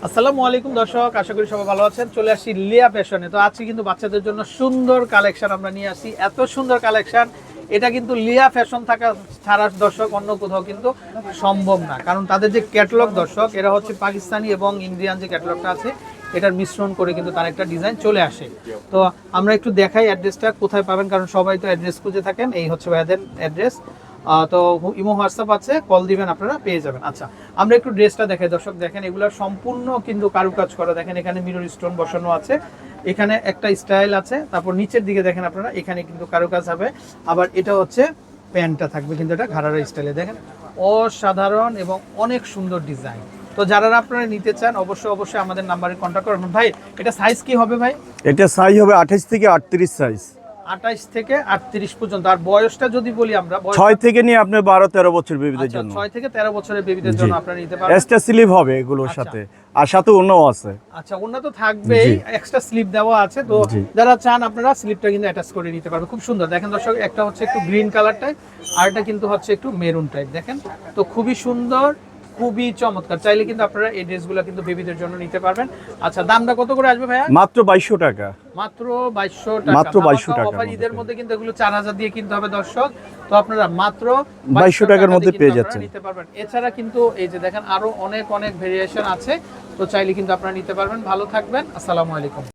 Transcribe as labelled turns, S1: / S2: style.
S1: আসসালামু আলাইকুম দর্শক, আশা করি সবাই ভালো আছেন। চলে আসছি লিয়া ফ্যাশনে। তো আজকে কিন্তু বাচ্চাদের জন্য সুন্দর কালেকশন আমরা নিয়ে আসি। এত সুন্দর কালেকশন, এটা কিন্তু লিয়া ফ্যাশন থাকা ছাড়া দর্শক অন্য কোথাও কিন্তু সম্ভব না। কারণ তাদের যে ক্যাটালগ দর্শক, এরা হচ্ছে পাকিস্তানি এবং ইন্ডিয়ান যে ক্যাটালগটা আছে এটার মিশ্রণ করে কিন্তু তার একটা ডিজাইন চলে আসে। তো আমরা একটু দেখাই অ্যাড্রেসটা কোথায় পাবেন, কারণ সবাই তো অ্যাড্রেস খুঁজে থাকেন। এই হচ্ছে ভাইয়াদের অ্যাড্রেস। তো ইমো হোয়াটসঅ্যাপ আছে, কল দিবেন, আপনারা পেয়ে যাবেন। আচ্ছা, আমরা একটু ড্রেসটা দেখাই দর্শক। দেখেন এগুলো সম্পূর্ণ কিন্তু কারুকাজ করা। দেখেন এখানে মিরর স্টোন বসানো আছে, এখানে একটা স্টাইল আছে। তারপর নিচের দিকে দেখেন আপনারা, এখানে কিন্তু কারুকাজ হবে। আবার এটা হচ্ছে প্যান্টটা থাকবে কিন্তু এটা ঘাড়ারা স্টাইলে। দেখেন অসাধারণ এবং অনেক সুন্দর ডিজাইন। তো যারা আপনারা নিতে চান অবশ্যই আমাদের নাম্বারে কন্ট্যাক্ট করবেন। ভাই এটা সাইজ কি হবে ভাই?
S2: এটা সাইজ হবে 28 থেকে 38 সাইজ।
S1: 28 থেকে 38 পর্যন্ত। আর বয়সটা যদি বলি আমরা,
S2: 6 থেকে নিয়ে আপনি 12-13 বছর বেবিদের জন্য।
S1: 6 থেকে 13 বছরের বেবিদের জন্য আপনারা নিতে পারবেন।
S2: এক্সট্রা স্লিভ হবে এগুলোর সাথে, আর সাথে অন্যও আছে।
S1: আচ্ছা, ওন্না তো থাকবেই, এক্সট্রা স্লিপ দেওয়া আছে। তো যারা চান আপনারা স্লিপটা কিন্তু অ্যাটাচ করে নিতে পারবেন। খুব সুন্দর। দেখেন দর্শক, একটা হচ্ছে একটু গ্রিন কালার টাইপ, আর এটা কিন্তু হচ্ছে একটু মেরুন টাইপ। দেখেন তো খুবই সুন্দর, খুবই চমৎকার। চাইলে কিন্তু আপনারা এই ড্রেসগুলো কিন্তু বেবিদের জন্য নিতে পারবেন। আচ্ছা, দামটা কত করে আসবে ভাইয়া?
S2: মাত্র 2200 টাকা।
S1: মাত্র 2200 টাকা।
S2: মাত্র 2200 টাকা।
S1: অফার ঈদের মধ্যে কিন্তু এগুলো 4000 দিয়ে কিনতে হবে দর্শক। তো আপনারা মাত্র
S2: 2200 টাকার মধ্যে পেয়ে যাচ্ছেন।
S1: নিতে পারবেন। এছাড়া কিন্তু এই যে দেখেন আরো অনেক ভেরিয়েশন আছে। তো চাইলে কিন্তু আপনারা নিতে পারবেন। ভালো থাকবেন। আসসালামু আলাইকুম।